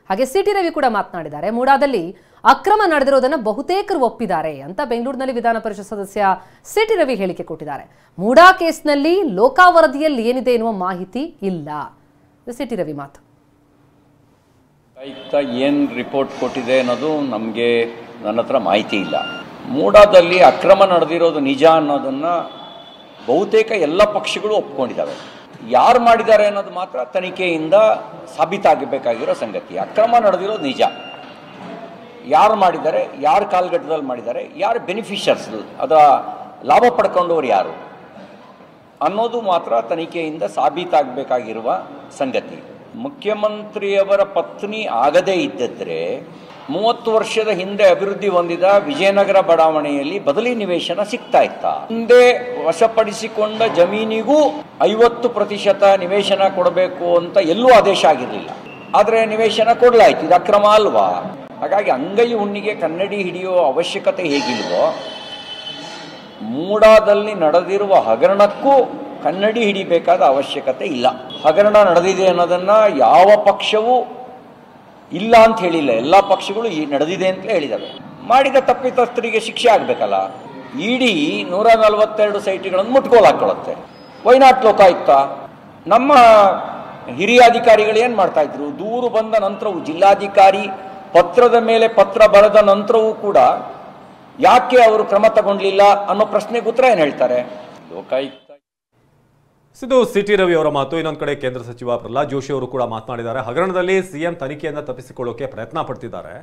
ಹಾಗೆ ಸಿಟಿ ರವಿ ಕೂಡ ಮಾತನಾಡಿದ್ದಾರೆ. ಮೂಡಾದಲ್ಲಿ ಅಕ್ರಮ ನಡೆದಿರೋದನ್ನ ಬಹುತೇಕರು ಒಪ್ಪಿದ್ದಾರೆ ಅಂತ ಬೆಂಗಳೂರಿನಲ್ಲಿ ವಿಧಾನ ಪರಿಷತ್ ಸದಸ್ಯ ಸಿಟಿ ರವಿ ಹೇಳಿಕೆ ಕೊಟ್ಟಿದ್ದಾರೆ. ಮೂಡಾ ಕೇಸ್ನಲ್ಲಿ ಲೋಕಾ ವರದಿಯಲ್ಲಿ ಏನಿದೆ ಎನ್ನುವ ಮಾಹಿತಿ ಇಲ್ಲ. ಸಿಟಿ ರವಿ ಮಾತು. ಆಯುಕ್ತ ಏನು ರಿಪೋರ್ಟ್ ಕೊಟ್ಟಿದೆ ಅನ್ನೋದು ನನ್ನ ಹತ್ರ ಮಾಹಿತಿ ಇಲ್ಲ. ಮೂಡಾದಲ್ಲಿ ಅಕ್ರಮ ನಡೆದಿರೋದು ನಿಜ ಅನ್ನೋದನ್ನು ಬಹುತೇಕ ಎಲ್ಲ ಪಕ್ಷಗಳು ಒಪ್ಕೊಂಡಿದ್ದಾವೆ. ಯಾರು ಮಾಡಿದ್ದಾರೆ ಅನ್ನೋದು ಮಾತ್ರ ತನಿಖೆಯಿಂದ ಸಾಬೀತಾಗಬೇಕಾಗಿರೋ ಸಂಗತಿ. ಅಕ್ರಮ ನಡೆದಿರೋದು ನಿಜ. ಯಾರು ಮಾಡಿದ್ದಾರೆ, ಯಾರು ಕಾಲ್ಗಟ್ಟದಲ್ಲಿ ಮಾಡಿದ್ದಾರೆ, ಯಾರು ಬೆನಿಫಿಷರ್ಸ್, ಅದರ ಲಾಭ ಪಡ್ಕೊಂಡವ್ರು ಯಾರು ಅನ್ನೋದು ಮಾತ್ರ ತನಿಖೆಯಿಂದ ಸಾಬೀತಾಗಬೇಕಾಗಿರುವ ಸಂಗತಿ. ಮುಖ್ಯಮಂತ್ರಿಯವರ ಪತ್ನಿ ಆಗದೇ ಇದ್ದಿದ್ದರೆ 30 ವರ್ಷದ ಹಿಂದೆ ಅಭಿವೃದ್ಧಿ ಹೊಂದಿದ ವಿಜಯನಗರ ಬಡಾವಣೆಯಲ್ಲಿ ಬದಲಿ ನಿವೇಶನ ಸಿಗ್ತಾ ಇತ್ತ. ಹಿಂದೆ ವಶಪಡಿಸಿಕೊಂಡ ಜಮೀನಿಗೂ 50% ನಿವೇಶನ ಕೊಡಬೇಕು ಅಂತ ಎಲ್ಲೂ ಆದೇಶ ಆಗಿರಲಿಲ್ಲ. ಆದರೆ ನಿವೇಶನ ಕೊಡಲಾಯಿತು. ಇದು ಅಕ್ರಮ ಅಲ್ವಾ? ಹಾಗಾಗಿ ಅಂಗೈ ಹುಣ್ಣಿಗೆ ಕನ್ನಡಿ ಹಿಡಿಯುವ ಅವಶ್ಯಕತೆ ಹೇಗಿಲ್ವೋ, ಮೂಡಾದಲ್ಲಿ ನಡೆದಿರುವ ಹಗರಣಕ್ಕೂ ಕನ್ನಡಿ ಹಿಡಿಬೇಕಾದ ಅವಶ್ಯಕತೆ ಇಲ್ಲ. ಹಗರಣ ನಡೆದಿದೆ ಅನ್ನೋದನ್ನ ಯಾವ ಪಕ್ಷವೂ ಇಲ್ಲ ಅಂತ ಹೇಳಿಲ್ಲ. ಎಲ್ಲ ಪಕ್ಷಗಳು ನಡೆದಿದೆ ಅಂತ ಹೇಳಿದಾವೆ. ಮಾಡಿದ ತಪ್ಪಿತಸ್ಥರಿಗೆ ಶಿಕ್ಷೆ ಆಗಬೇಕಲ್ಲ. ಇಡೀ 142 ಸೈಟ್ಗಳನ್ನು ಮುಟ್ಗೋಲು ಹಾಕೊಳ್ಳುತ್ತೆ. ವೈನಾಟ್ ಲೋಕಾಯುಕ್ತ ನಮ್ಮ ಹಿರಿಯ ಅಧಿಕಾರಿಗಳು ಏನು ಮಾಡ್ತಾ ಇದ್ರು? ದೂರು ಬಂದ ನಂತರವೂ ಜಿಲ್ಲಾಧಿಕಾರಿ ಪತ್ರದ ಮೇಲೆ ಪತ್ರ ಬರೆದ ನಂತರವೂ ಕೂಡ ಯಾಕೆ ಅವರು ಕ್ರಮ ತಗೊಂಡ್ಲಿಲ್ಲ ಅನ್ನೋ ಪ್ರಶ್ನೆಗೆ ಉತ್ತರ ಏನು ಹೇಳ್ತಾರೆ? ಲೋಕಾಯುಕ್ತ. ಇದು ಸಿಟಿ ರವಿ ಅವರ ಮಾತು. ಇನ್ನೊಂದು ಕಡೆ ಕೇಂದ್ರ ಸಚಿವ ಪ್ರಹ್ಲಾದ್ ಜೋಶಿ ಅವರು ಕೂಡ ಮಾತನಾಡಿದ್ದಾರೆ. ಹಗರಣದಲ್ಲಿ ಸಿಎಂ ತನಿಖೆಯನ್ನು ತಪ್ಪಿಸಿಕೊಳ್ಳೋಕೆ ಪ್ರಯತ್ನ ಪಡ್ತಿದ್ದಾರೆ.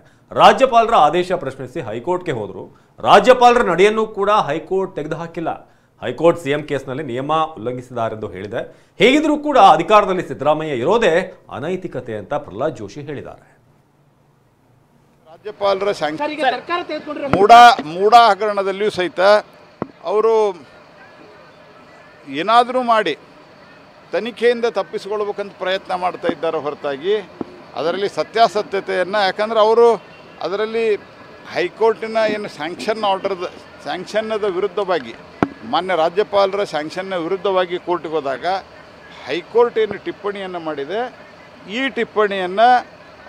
ರಾಜ್ಯಪಾಲರ ಆದೇಶ ಪ್ರಶ್ನಿಸಿ ಹೈಕೋರ್ಟ್ಗೆ ಹೋದ್ರು. ರಾಜ್ಯಪಾಲರ ನಡೆಯನ್ನು ಕೂಡ ಹೈಕೋರ್ಟ್ ತೆಗೆದುಹಾಕಿಲ್ಲ. ಹೈಕೋರ್ಟ್ ಸಿಎಂ ಕೇಸ್ನಲ್ಲಿ ನಿಯಮ ಉಲ್ಲಂಘಿಸಿದ್ದಾರೆಂದು ಹೇಳಿದೆ. ಹೇಗಿದ್ರೂ ಕೂಡ ಅಧಿಕಾರದಲ್ಲಿ ಸಿದ್ದರಾಮಯ್ಯ ಇರೋದೇ ಅನೈತಿಕತೆ ಅಂತ ಪ್ರಹ್ಲಾದ್ ಜೋಶಿ ಹೇಳಿದ್ದಾರೆ. ರಾಜ್ಯಪಾಲರ ಮೂಡಾ ಹಗರಣದಲ್ಲಿಯೂ ಸಹಿತ ಅವರು ಏನಾದರೂ ಮಾಡಿ ತನಿಖೆಯಿಂದ ತಪ್ಪಿಸಿಕೊಳ್ಬೇಕಂತ ಪ್ರಯತ್ನ ಮಾಡ್ತಾ ಇದ್ದಾರೆ ಹೊರತಾಗಿ ಅದರಲ್ಲಿ ಸತ್ಯಾಸತ್ಯತೆಯನ್ನು, ಯಾಕಂದರೆ ಅವರು ಅದರಲ್ಲಿ ಹೈಕೋರ್ಟಿನ ಏನು ಸ್ಯಾಂಕ್ಷನ್ನದ ವಿರುದ್ಧವಾಗಿ, ಮಾನ್ಯ ರಾಜ್ಯಪಾಲರ ಸ್ಯಾಂಕ್ಷನ್ನ ವಿರುದ್ಧವಾಗಿ ಕೋರ್ಟ್ಗೆ ಹೋದಾಗ ಹೈಕೋರ್ಟ್ ಏನು ಟಿಪ್ಪಣಿಯನ್ನು ಮಾಡಿದೆ, ಈ ಟಿಪ್ಪಣಿಯನ್ನು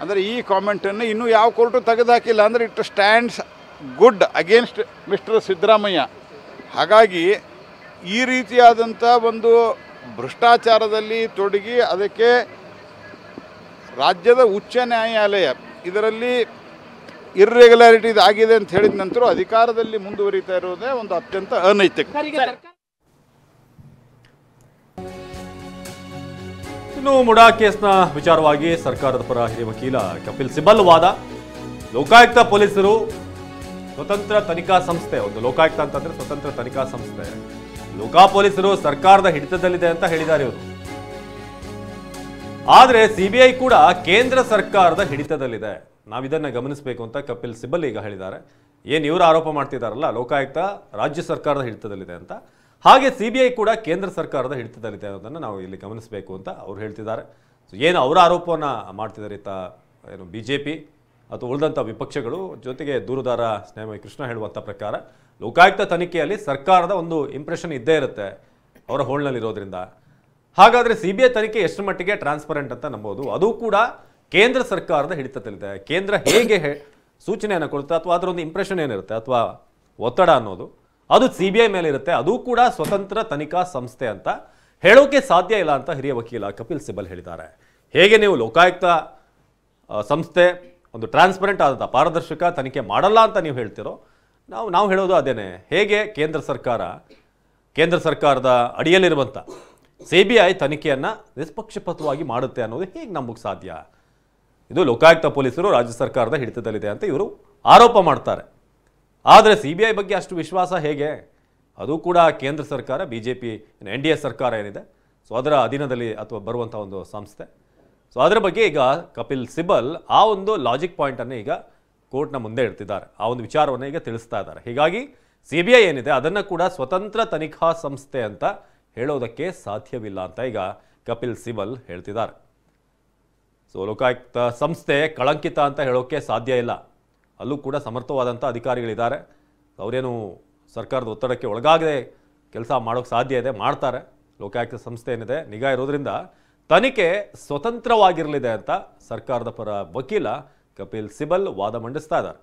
ಅಂದರೆ ಈ ಕಾಮೆಂಟನ್ನು ಇನ್ನೂ ಯಾವ ಕೋರ್ಟು ತೆಗೆದುಹಾಕಿಲ್ಲ. ಅಂದರೆ it stands good against mister Siddaramaiah. ಹಾಗಾಗಿ ಈ ರೀತಿಯಾದಂಥ ಒಂದು ಭ್ರಷ್ಟಾಚಾರದಲ್ಲಿ ತೊಡಗಿ ಅದಕ್ಕೆ ರಾಜ್ಯದ ಉಚ್ಚ ನ್ಯಾಯಾಲಯ ಇದರಲ್ಲಿ ಇರ್ರೆಗ್ಯುಲಾರಿಟೀಸ್ ಆಗಿದೆ ಅಂತ ಹೇಳಿದ ನಂತರ ಅಧಿಕಾರದಲ್ಲಿ ಮುಂದುವರಿತಾ ಇರೋದೇ ಒಂದು ಅತ್ಯಂತ ಅನೈತಿಕ. ಇನ್ನು ಮುಡಾ ಕೇಸ್ನ ವಿಚಾರವಾಗಿ ಸರ್ಕಾರದ ಪರ ಹಿರಿಯ ವಕೀಲ ಕಪಿಲ್ ಸಿಬಲ್ ವಾದ. ಲೋಕಾಯುಕ್ತ ಪೊಲೀಸರು ಸ್ವತಂತ್ರ ತನಿಖಾ ಸಂಸ್ಥೆ, ಒಂದು ಲೋಕಾಯುಕ್ತ ಅಂತಂದ್ರೆ ಸ್ವತಂತ್ರ ತನಿಖಾ ಸಂಸ್ಥೆ, ಲೋಕಾ ಪೊಲೀಸರು ಸರ್ಕಾರದ ಹಿಡಿತದಲ್ಲಿದೆ ಅಂತ ಹೇಳಿದ್ದಾರೆ ಇವರು. ಆದ್ರೆ ಸಿಬಿಐ ಕೂಡ ಕೇಂದ್ರ ಸರ್ಕಾರದ ಹಿಡಿತದಲ್ಲಿದೆ, ನಾವಿದನ್ನ ಗಮನಿಸಬೇಕು ಅಂತ ಕಪಿಲ್ ಸಿಬಲ್ ಈಗ ಹೇಳಿದ್ದಾರೆ. ಏನ್ ಇವರು ಆರೋಪ ಮಾಡ್ತಿದಾರಲ್ಲ ಲೋಕಾಯುಕ್ತ ರಾಜ್ಯ ಸರ್ಕಾರದ ಹಿಡಿತದಲ್ಲಿದೆ ಅಂತ, ಹಾಗೆ ಸಿಬಿಐ ಕೂಡ ಕೇಂದ್ರ ಸರ್ಕಾರದ ಹಿಡಿತದಲ್ಲಿದೆ ಅನ್ನೋದನ್ನು ನಾವು ಇಲ್ಲಿ ಗಮನಿಸಬೇಕು ಅಂತ ಅವ್ರು ಹೇಳ್ತಿದ್ದಾರೆ. ಏನು ಅವರ ಆರೋಪವನ್ನು ಮಾಡ್ತಿದ್ದಾರೆ ಏನು ಬಿಜೆಪಿ ಅಥವಾ ಉಳಿದಂಥ ವಿಪಕ್ಷಗಳು, ಜೊತೆಗೆ ದೂರುದಾರ ಸ್ನೇಹಮಯಿ ಕೃಷ್ಣ ಹೇಳುವಂಥ ಪ್ರಕಾರ ಲೋಕಾಯುಕ್ತ ತನಿಖೆಯಲ್ಲಿ ಸರ್ಕಾರದ ಒಂದು ಇಂಪ್ರೆಷನ್ ಇದ್ದೇ ಇರುತ್ತೆ ಅವರ ಹೋಲ್ನಲ್ಲಿರೋದ್ರಿಂದ. ಹಾಗಾದರೆ ಸಿಬಿಐ ತನಿಖೆ ಎಷ್ಟು ಮಟ್ಟಿಗೆ ಟ್ರಾನ್ಸ್ಪರೆಂಟ್ ಅಂತ ನಂಬೋದು? ಅದು ಕೂಡ ಕೇಂದ್ರ ಸರ್ಕಾರದ ಹಿಡಿತದಲ್ಲಿದೆ. ಕೇಂದ್ರ ಹೇಗೆ ಸೂಚನೆಯನ್ನು ಕೊಡುತ್ತೆ ಅಥವಾ ಅದರ ಒಂದು ಇಂಪ್ರೆಷನ್ ಏನಿರುತ್ತೆ ಅಥವಾ ಒತ್ತಡ ಅನ್ನೋದು ಅದು ಸಿಬಿಐ ಮೇಲೆ ಇರುತ್ತೆ. ಅದು ಕೂಡ ಸ್ವತಂತ್ರ ತನಿಖಾ ಸಂಸ್ಥೆ ಅಂತ ಹೇಳೋಕೆ ಸಾಧ್ಯ ಇಲ್ಲ ಅಂತ ಹಿರಿಯ ವಕೀಲ ಕಪಿಲ್ ಸಿಬಲ್ ಹೇಳಿದ್ದಾರೆ. ಹೇಗೆ ನೀವು ಲೋಕಾಯುಕ್ತ ಸಂಸ್ಥೆ ಒಂದು ಟ್ರಾನ್ಸ್ಪರೆಂಟ್ ಆದಂಥ ಪಾರದರ್ಶಕ ತನಿಖೆ ಮಾಡಲ್ಲ ಅಂತ ನೀವು ಹೇಳ್ತಿರೋ, ನಾವು ಹೇಳೋದು ಅದೇನೆ. ಹೇಗೆ ಕೇಂದ್ರ ಸರ್ಕಾರದ ಅಡಿಯಲ್ಲಿರುವಂಥ ಸಿಬಿಐ ತನಿಖೆಯನ್ನು ನಿಷ್ಪಕ್ಷಪಾತವಾಗಿ ಮಾಡುತ್ತೆ ಅನ್ನೋದು ಹೇಗೆ ನಂಬಕ್ಕೆ ಸಾಧ್ಯ? ಇದು ಲೋಕಾಯುಕ್ತ ಪೊಲೀಸರು ರಾಜ್ಯ ಸರ್ಕಾರದ ಹಿಡಿತದಲ್ಲಿದೆ ಅಂತ ಇವರು ಆರೋಪ ಮಾಡ್ತಾರೆ. ಆದರೆ ಸಿಬಿಐ ಬಗ್ಗೆ ಅಷ್ಟು ವಿಶ್ವಾಸ ಹೇಗೆ? ಅದು ಕೂಡ ಕೇಂದ್ರ ಸರ್ಕಾರ, ಬಿಜೆಪಿ NDA ಸರ್ಕಾರ ಏನಿದೆ ಸೊ ಅದರ ಅಧೀನದಲ್ಲಿ ಅಥವಾ ಬರುವಂಥ ಒಂದು ಸಂಸ್ಥೆ. ಸೊ ಅದರ ಬಗ್ಗೆ ಈಗ ಕಪಿಲ್ ಸಿಬಲ್ ಆ ಒಂದು ಲಾಜಿಕ್ ಪಾಯಿಂಟನ್ನು ಈಗ ಕೋರ್ಟ್ನ ಮುಂದೆ ಇಡ್ತಿದ್ದಾರೆ. ಆ ಒಂದು ವಿಚಾರವನ್ನು ಈಗ ತಿಳಿಸ್ತಾ ಇದ್ದಾರೆ. ಹೀಗಾಗಿ ಸಿಬಿಐ ಏನಿದೆ ಅದನ್ನು ಕೂಡ ಸ್ವತಂತ್ರ ತನಿಖಾ ಸಂಸ್ಥೆ ಅಂತ ಹೇಳೋದಕ್ಕೆ ಸಾಧ್ಯವಿಲ್ಲ ಅಂತ ಈಗ ಕಪಿಲ್ ಸಿಬಲ್ ಹೇಳ್ತಿದ್ದಾರೆ. ಸೊ ಲೋಕಾಯುಕ್ತ ಸಂಸ್ಥೆ ಕಳಂಕಿತ ಅಂತ ಹೇಳೋಕ್ಕೆ ಸಾಧ್ಯ ಇಲ್ಲ. ಅಲ್ಲೂ ಕೂಡ ಸಮರ್ಥವಾದಂಥ ಅಧಿಕಾರಿಗಳಿದ್ದಾರೆ. ಅವರೇನು ಸರ್ಕಾರದ ಒತ್ತಡಕ್ಕೆ ಒಳಗಾಗದೆ ಕೆಲಸ ಮಾಡೋಕ್ಕೆ ಸಾಧ್ಯ ಇದೆ, ಮಾಡ್ತಾರೆ. ಲೋಕಾಯುಕ್ತ ಸಂಸ್ಥೆ ಏನಿದೆ ನಿಗಾ ಇರೋದ್ರಿಂದ ತನಿಖೆ ಸ್ವತಂತ್ರವಾಗಿರಲಿದೆ ಅಂತ ಸರ್ಕಾರದ ಪರ ವಕೀಲ ಕಪಿಲ್ ಸಿಬಲ್ ವಾದ ಮಂಡಿಸ್ತಾ ಇದ್ದಾರೆ.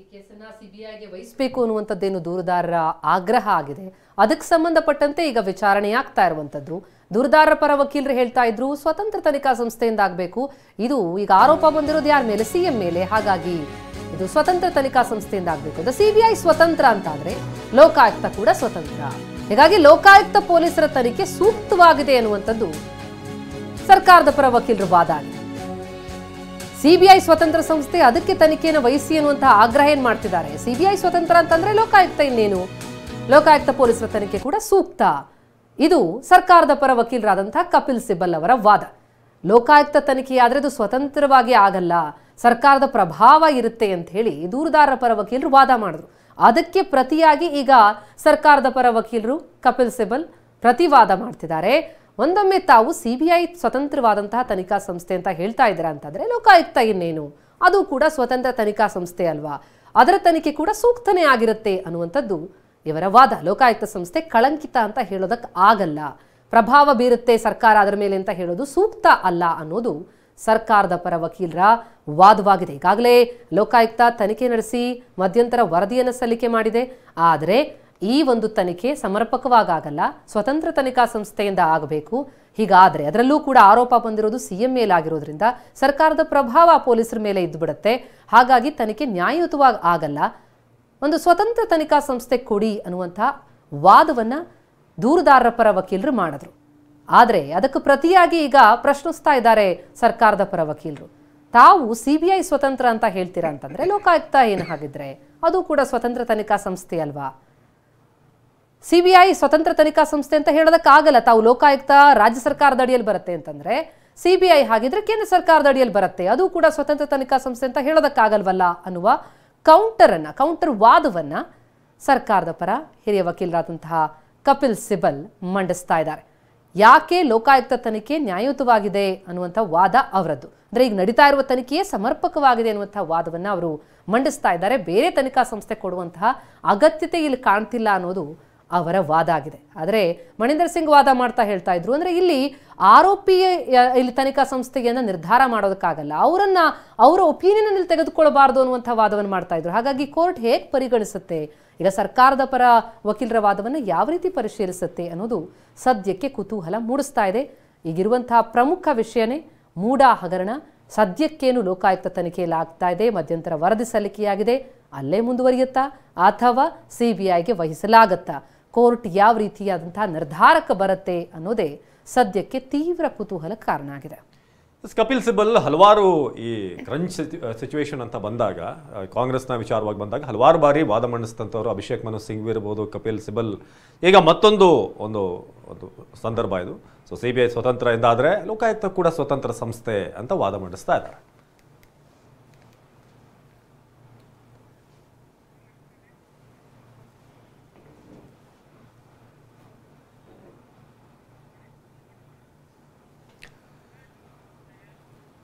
ಈ ಕೇಸನ್ನ ಸಿಬಿಐಗೆ ವಹಿಸಬೇಕು ಅನ್ನುವಂಥದ್ದೇನು ದೂರುದಾರರ ಆಗ್ರಹ ಆಗಿದೆ. ಅದಕ್ಕೆ ಸಂಬಂಧಪಟ್ಟಂತೆ ಈಗ ವಿಚಾರಣೆ ಆಗ್ತಾ ಇರುವಂತದ್ದು. ದೂರುದಾರರ ಪರ ವಕೀಲರು ಹೇಳ್ತಾ ಇದ್ರು ಸ್ವತಂತ್ರ ತನಿಖಾ ಸಂಸ್ಥೆಯಿಂದ ಆಗಬೇಕು. ಇದು ಈಗ ಆರೋಪ ಬಂದಿರೋದು ಯಾರ ಮೇಲೆ? ಸಿಎಂ ಮೇಲೆ. ಹಾಗಾಗಿ ಇದು ಸ್ವತಂತ್ರ ತನಿಖಾ ಸಂಸ್ಥೆಯಿಂದ ಆಗಬೇಕು. ಸಿಬಿಐ ಸ್ವತಂತ್ರ ಅಂತಾದ್ರೆ ಲೋಕಾಯುಕ್ತ ಕೂಡ ಸ್ವತಂತ್ರ. ಹೀಗಾಗಿ ಲೋಕಾಯುಕ್ತ ಪೊಲೀಸರ ತನಿಖೆ ಸೂಕ್ತವಾಗಿದೆ ಅನ್ನುವಂಥದ್ದು ಸರ್ಕಾರದ ಪರ ವಕೀಲರ ವಾದ ಆಗಿದೆ. ಸಿಬಿಐ ಸ್ವತಂತ್ರ ಸಂಸ್ಥೆ, ಅದಕ್ಕೆ ತನಿಖೆಯನ್ನು ವಹಿಸಿ ಅನ್ನುವಂತಹ ಆಗ್ರಹ ಏನ್ ಮಾಡ್ತಿದ್ದಾರೆ. ಸಿಬಿಐ ಸ್ವತಂತ್ರ ಅಂತಂದ್ರೆ ಲೋಕಾಯುಕ್ತ ಇನ್ನೇನು? ಲೋಕಾಯುಕ್ತ ಪೊಲೀಸರ ತನಿಖೆ ಕೂಡ ಸೂಕ್ತ. ಇದು ಸರ್ಕಾರದ ಪರ ವಕೀಲರಾದಂತಹ ಕಪಿಲ್ ಸಿಬಲ್ ಅವರ ವಾದ. ಲೋಕಾಯುಕ್ತ ತನಿಖೆ ಆದ್ರೆ ಅದು ಸ್ವತಂತ್ರವಾಗಿ ಆಗಲ್ಲ, ಸರ್ಕಾರದ ಪ್ರಭಾವ ಇರುತ್ತೆ ಅಂತ ಹೇಳಿ ದೂರುದಾರರ ಪರ ವಕೀಲರು ವಾದ ಮಾಡಿದ್ರು. ಅದಕ್ಕೆ ಪ್ರತಿಯಾಗಿ ಈಗ ಸರ್ಕಾರದ ಪರ ವಕೀಲರು ಕಪಿಲ್ ಸಿಬಲ್ ಪ್ರತಿವಾದ ಮಾಡ್ತಿದ್ದಾರೆ. ಒಂದೊಮ್ಮೆ ತಾವು ಸಿಬಿಐ ಸ್ವತಂತ್ರವಾದಂತಹ ತನಿಖಾ ಸಂಸ್ಥೆ ಅಂತ ಹೇಳ್ತಾ ಇದ್ದೀರಾ ಅಂತಂದ್ರೆ ಲೋಕಾಯುಕ್ತ ಇನ್ನೇನು? ಅದು ಕೂಡ ಸ್ವತಂತ್ರ ತನಿಖಾ ಸಂಸ್ಥೆ ಅಲ್ವಾ, ಅದರ ತನಿಖೆ ಕೂಡ ಸೂಕ್ತನೇ ಆಗಿರುತ್ತೆ ಅನ್ನುವಂಥದ್ದು ಇವರ ವಾದ. ಲೋಕಾಯುಕ್ತ ಸಂಸ್ಥೆ ಕಳಂಕಿತ ಅಂತ ಹೇಳೋದಕ್ಕೆ ಆಗಲ್ಲ, ಪ್ರಭಾವ ಬೀರುತ್ತೆ ಸರ್ಕಾರ ಅದರ ಮೇಲೆ ಅಂತ ಹೇಳೋದು ಸೂಕ್ತ ಅಲ್ಲ ಅನ್ನೋದು ಸರ್ಕಾರದ ಪರ ವಕೀಲರ ವಾದವಾಗಿದೆ. ಈಗಾಗಲೇ ಲೋಕಾಯುಕ್ತ ತನಿಖೆ ನಡೆಸಿ ಮಧ್ಯಂತರ ವರದಿಯನ್ನು ಸಲ್ಲಿಕೆ ಮಾಡಿದೆ. ಆದರೆ ಈ ಒಂದು ತನಿಖೆ ಸಮರ್ಪಕವಾಗಲ್ಲ, ಸ್ವತಂತ್ರ ತನಿಖಾ ಸಂಸ್ಥೆಯಿಂದ ಆಗಬೇಕು. ಹೀಗಾದ್ರೆ ಅದರಲ್ಲೂ ಕೂಡ ಆರೋಪ ಬಂದಿರೋದು ಸಿಎಂ ಮೇಲಾಗಿರೋದ್ರಿಂದ ಸರ್ಕಾರದ ಪ್ರಭಾವ ಪೊಲೀಸರ ಮೇಲೆ ಇದ್ದು ಬಿಡುತ್ತೆ. ಹಾಗಾಗಿ ತನಿಖೆ ನ್ಯಾಯಯುತವಾಗಿ ಆಗಲ್ಲ, ಒಂದು ಸ್ವತಂತ್ರ ತನಿಖಾ ಸಂಸ್ಥೆ ಕೊಡಿ ಅನ್ನುವಂಥ ವಾದವನ್ನ ದೂರುದಾರರ ಪರ ವಕೀಲರು ಮಾಡಿದ್ರು. ಆದರೆ ಅದಕ್ಕೆ ಪ್ರತಿಯಾಗಿ ಈಗ ಪ್ರಶ್ನಿಸ್ತಾ ಇದ್ದಾರೆ ಸರ್ಕಾರದ ಪರ ವಕೀಲರು. ತಾವು ಸಿಬಿಐ ಸ್ವತಂತ್ರ ಅಂತ ಹೇಳ್ತೀರಾ ಅಂತಂದ್ರೆ ಲೋಕಾಯುಕ್ತ ಏನು ಹಾಗಿದ್ರೆ? ಅದು ಕೂಡ ಸ್ವತಂತ್ರ ತನಿಖಾ ಸಂಸ್ಥೆ ಅಲ್ವಾ? ಸಿಬಿಐ ಸ್ವತಂತ್ರ ತನಿಖಾ ಸಂಸ್ಥೆ ಅಂತ ಹೇಳೋದಕ್ಕಾಗಲ್ಲ. ತಾವು ಲೋಕಾಯುಕ್ತ ರಾಜ್ಯ ಸರ್ಕಾರದ ಅಡಿಯಲ್ಲಿ ಬರುತ್ತೆ ಅಂತಂದ್ರೆ ಸಿಬಿಐ ಹಾಗಿದ್ರೆ ಕೇಂದ್ರ ಸರ್ಕಾರದ ಅಡಿಯಲ್ಲಿ ಬರುತ್ತೆ, ಅದು ಕೂಡ ಸ್ವತಂತ್ರ ತನಿಖಾ ಸಂಸ್ಥೆ ಅಂತ ಹೇಳೋದಕ್ಕಾಗಲ್ವಲ್ಲ ಅನ್ನುವ ಕೌಂಟರ್ ವಾದವನ್ನ ಸರ್ಕಾರದ ಪರ ಹಿರಿಯ ವಕೀಲರಾದಂತಹ ಕಪಿಲ್ ಸಿಬಲ್ ಮಂಡಿಸ್ತಾ ಇದ್ದಾರೆ. ಯಾಕೆ ಲೋಕಾಯುಕ್ತ ತನಿಖೆ ನ್ಯಾಯಯುತವಾಗಿದೆ ಅನ್ನುವಂಥ ವಾದ ಅವರದ್ದು. ಅಂದ್ರೆ ಈಗ ನಡೀತಾ ಇರುವ ತನಿಖೆಯೇ ಸಮರ್ಪಕವಾಗಿದೆ ಅನ್ನುವಂಥ ವಾದವನ್ನ ಅವರು ಮಂಡಿಸ್ತಾ ಇದ್ದಾರೆ. ಬೇರೆ ತನಿಖಾ ಸಂಸ್ಥೆ ಕೊಡುವಂತಹ ಅಗತ್ಯತೆ ಇಲ್ಲಿ ಕಾಣ್ತಿಲ್ಲ ಅನ್ನೋದು ಅವರ ವಾದ ಆಗಿದೆ. ಆದರೆ ಮಣಿಂದರ್ ಸಿಂಗ್ ವಾದ ಮಾಡ್ತಾ ಹೇಳ್ತಾ ಇದ್ರು, ಅಂದ್ರೆ ಇಲ್ಲಿ ಆರೋಪಿ ಇಲ್ಲಿ ತನಿಖಾ ಸಂಸ್ಥೆಯನ್ನ ನಿರ್ಧಾರ ಮಾಡೋದಕ್ಕಾಗಲ್ಲ, ಅವರ ಒಪಿನಿಯನ್ ಇಲ್ಲಿ ತೆಗೆದುಕೊಳ್ಳಬಾರದು ಅನ್ನುವಂಥ ವಾದವನ್ನು ಮಾಡ್ತಾ ಇದ್ರು. ಹಾಗಾಗಿ ಕೋರ್ಟ್ ಹೇಗೆ ಪರಿಗಣಿಸುತ್ತೆ, ಈಗ ಸರ್ಕಾರದ ಪರ ವಕೀಲರ ವಾದವನ್ನು ಯಾವ ರೀತಿ ಪರಿಶೀಲಿಸುತ್ತೆ ಅನ್ನೋದು ಸದ್ಯಕ್ಕೆ ಕುತೂಹಲ ಮೂಡಿಸ್ತಾ ಇದೆ. ಈಗಿರುವಂತಹ ಪ್ರಮುಖ ವಿಷಯನೇ ಮೂಡಾ ಹಗರಣ. ಸದ್ಯಕ್ಕೇನು ಲೋಕಾಯುಕ್ತ ತನಿಖೆಯಲ್ಲಿ ಆಗ್ತಾ ಇದೆ, ಮಧ್ಯಂತರ ವರದಿ ಸಲ್ಲಿಕೆಯಾಗಿದೆ, ಅಲ್ಲೇ ಮುಂದುವರಿಯುತ್ತಾ ಅಥವಾ ಸಿಬಿಐಗೆ ವಹಿಸಲಾಗತ್ತಾ, ಕೋರ್ಟ್ ಯಾವ ರೀತಿಯಾದಂತಹ ನಿರ್ಧಾರಕ್ಕೆ ಬರುತ್ತೆ ಅನ್ನೋದೇ ಸದ್ಯಕ್ಕೆ ತೀವ್ರ ಕುತೂಹಲಕ್ಕೆ ಕಾರಣ ಆಗಿದೆ. ಕಪಿಲ್ ಸಿಬಲ್ ಹಲವಾರು ಈ ಕ್ರಂಚ್ ಸಿಚುವೇಶನ್ ಅಂತ ಬಂದಾಗ, ಕಾಂಗ್ರೆಸ್ನ ವಿಚಾರವಾಗಿ ಬಂದಾಗ ಹಲವಾರು ಬಾರಿ ವಾದ ಮಂಡಿಸಿದಂಥವ್ರು ಅಭಿಷೇಕ್ ಮನು ಸಿಂಘ್ವಿ ಇರ್ಬೋದು, ಕಪಿಲ್ ಸಿಬಲ್. ಈಗ ಮತ್ತೊಂದು ಒಂದು ಸಂದರ್ಭ ಇದು. ಸೊ ಸಿಬಿಐ ಸ್ವತಂತ್ರ ಎಂದಾದರೆ ಲೋಕಾಯುಕ್ತ ಕೂಡ ಸ್ವತಂತ್ರ ಸಂಸ್ಥೆ ಅಂತ ವಾದ ಮಂಡಿಸ್ತಾ ಇದ್ದಾರೆ.